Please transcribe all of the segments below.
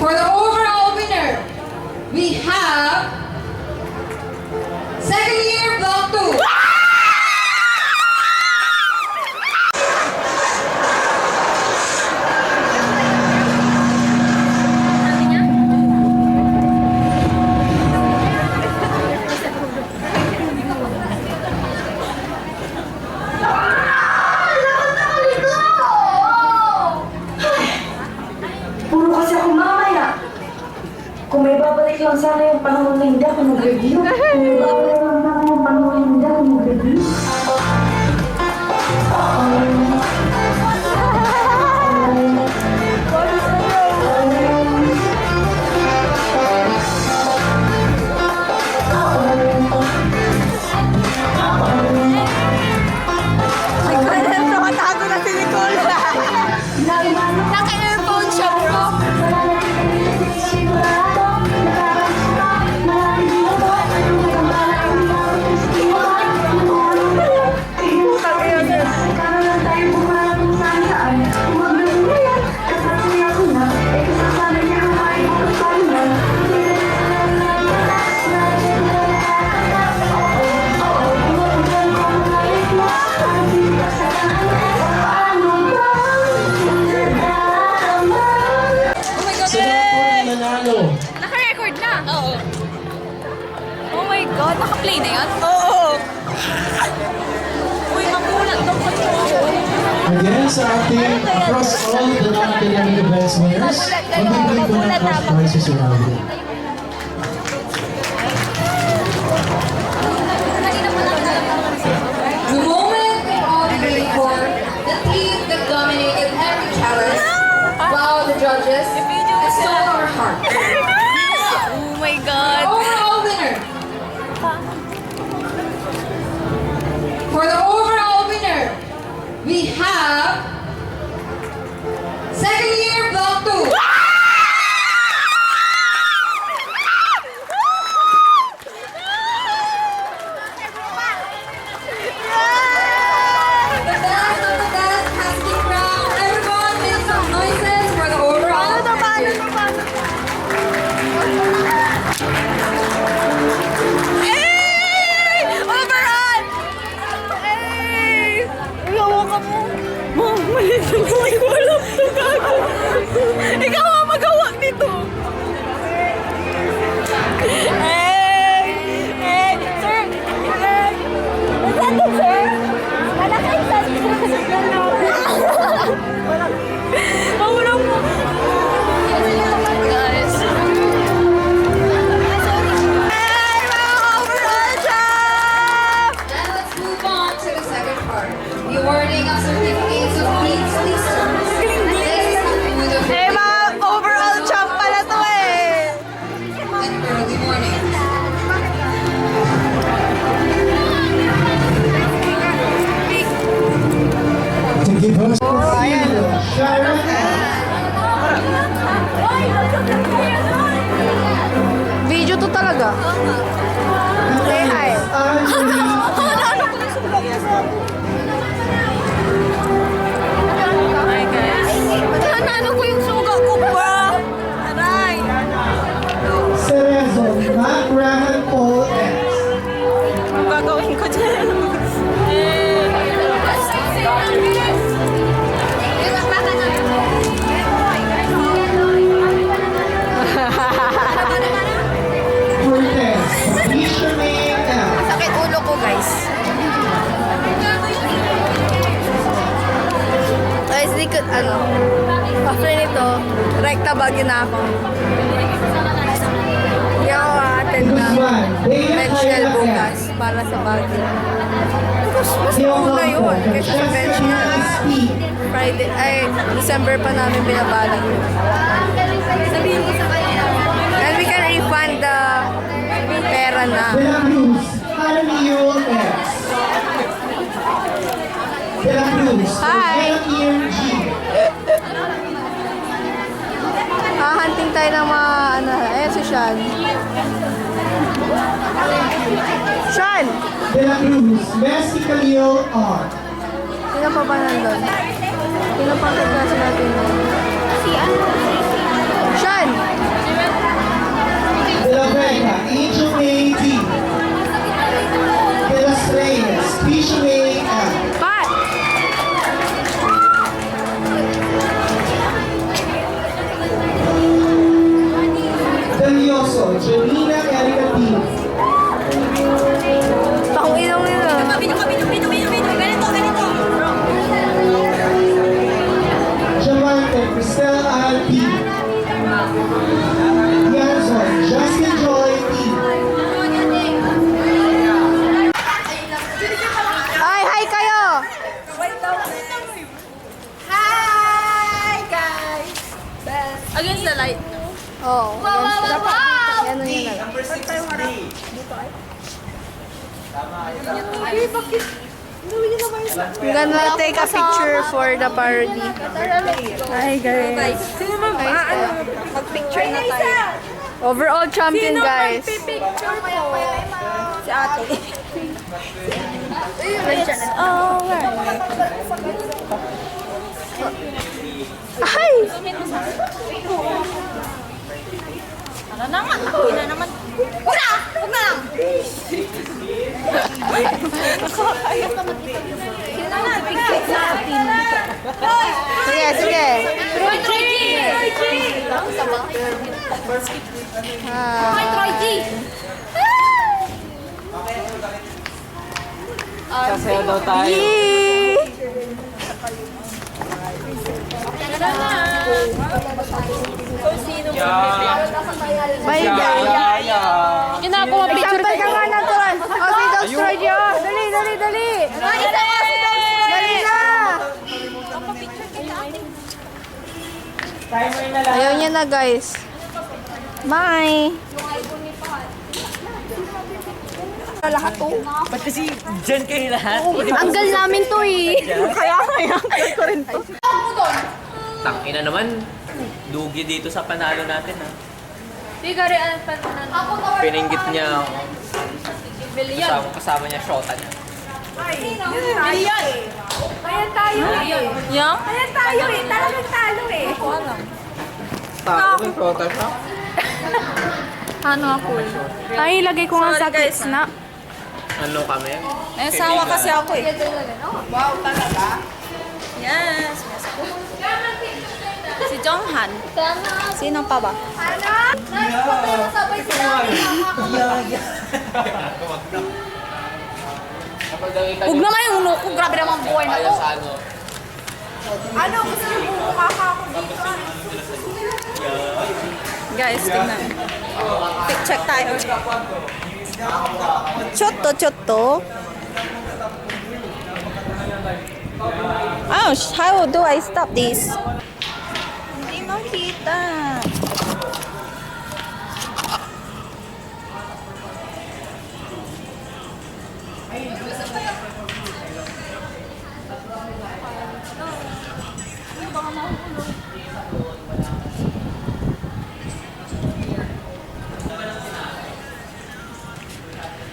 For the overall winner, we have second year Block 2. Puro kasi ako mamaya. Kung may babalik lang sana yung panahon na hindi ako nag-review. Kung may babalik lang sana yung panahon na hindi ako nag-review. Tumatago na si Nicole. Naka-earphone siya, bro. Naka-record na. Oo. Oh my God, naka-play na yan? Oo. Uy, mamulat daw pa ito. Again, sa ating across all the non-academic events winners, magbibigay ko ng cash prizes around you. The moment we all waited for, the team that dominated every challenge, wowed the judges, and stole our hearts. Oh my God. Overall winner. For the overall winner, we have second year Block 2. The best of the best has been crowned. Everyone make some noises for the overall winner. Hey! Overall! Hey! Uyawa ka mo. Mom, mali sa buhay ko. Alam ito gago. Ikaw ang magawa nito. Hey! Hey! Sir! Hey! What's that, sir? Malaki sa Mahulog mo. Guys. Hey! Mga overall champ! Now let's move on to the second part, the awarding of certificates of Queen's Listeners. This is through the Hey, mga overall champ pala to eh! and early morning. To give us Sharon Video to talaga. Say hi. Nanalo ko yung suga ko ba? Aray. Cerezo, Matt Rahan Paul X. Ang gagawin ko dyan. Cortez, Misha May L. Sakit ulo ko, guys. Guys, di ko, after nito, rekta bagyo na ako. Hindi ako attend na Guzman, Bea benchel Kayla bukas F. para sa bagyo. Mas mauna yun kaysa sa benchel. Friday, ay, December pa namin binabalak yun. And we can refund the pera na. De La Cruz, Jaramillo X. De La Cruz, Hi. Elkier G. Hahanting tayo ng mga, si Sean. Sean! De La Cruz, Messi Khalil R. Sino pa ba nandun? Sino pang kaklase natin? Si ano? Sean! Lianzo, Janina Erika P. Takong ilaw nila. Javante, Cristel Al P. Lianzo, Justin Joy P. Ay, hi kayo! Hi, guys! Against the light. Oo. Oh, Yan yun na lang. I'm gonna take a picture for the parody. Hi guys. Sino mag-picture na tayo? Overall champion guys. Picture po. Si ate. Alright. Hi! Ano na nga? Ina naman. Wala! Huwag na lang! Sino na? Picture sa atin. Sige, sige. Troy G! Troy G! Ah. Troy G! Sasayaw daw tayo. Yee! Bye guys. Kinakuha picture Example ka nga natural. Oh, si Dogs Troy G. Oh, dali, dali, dali. Dali na. Timer na lang. Ayaw niya na guys. Bye. Ba't kasi dyan kayo lahat? Anggal namin to eh. Kaya anggal ko rin to. Tangina naman. Dugi dito sa panalo natin ha. Pininggit niya ako. Kasama niya shota niya. Ayan tayo eh. Yang? Ayan tayo eh. Talagang talo eh. Talo ng shota siya. Ano ako eh? Ay, ilagay ko nga sa gitna. Ano kami? May asawa kasi ako eh. Wow, talaga? Yes. Si Jonghan. Sino pa ba? Ano? Sabay sila. Kapag nakita Huwag naman yung uno ko. Grabe naman ang buhay na tayo to. sa ano. Ano? Gusto mo bumukha ka ako dito? Guys, tingnan. Check tayo. Chotto, chotto. Oh, how do I stop this? Hindi makita.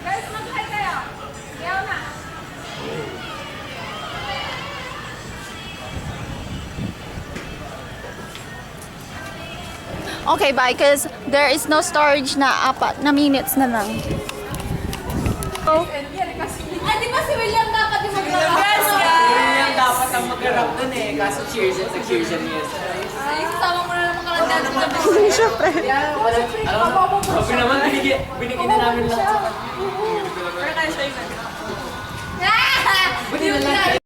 Guys, mag-hi kayo. Yaw na. Okay, bye. Because there is no storage na 4 na minutes na lang. Oh. Ay, di ba si William dapat yung mag-rap? Yung dapat ang mag-rap dun eh. Kaso cheers and cheers and yes. Ay, kasama mo na naman kalandan sa Siyempre. Sabi naman, binigyan na namin lahat. Pero kaya siya yun.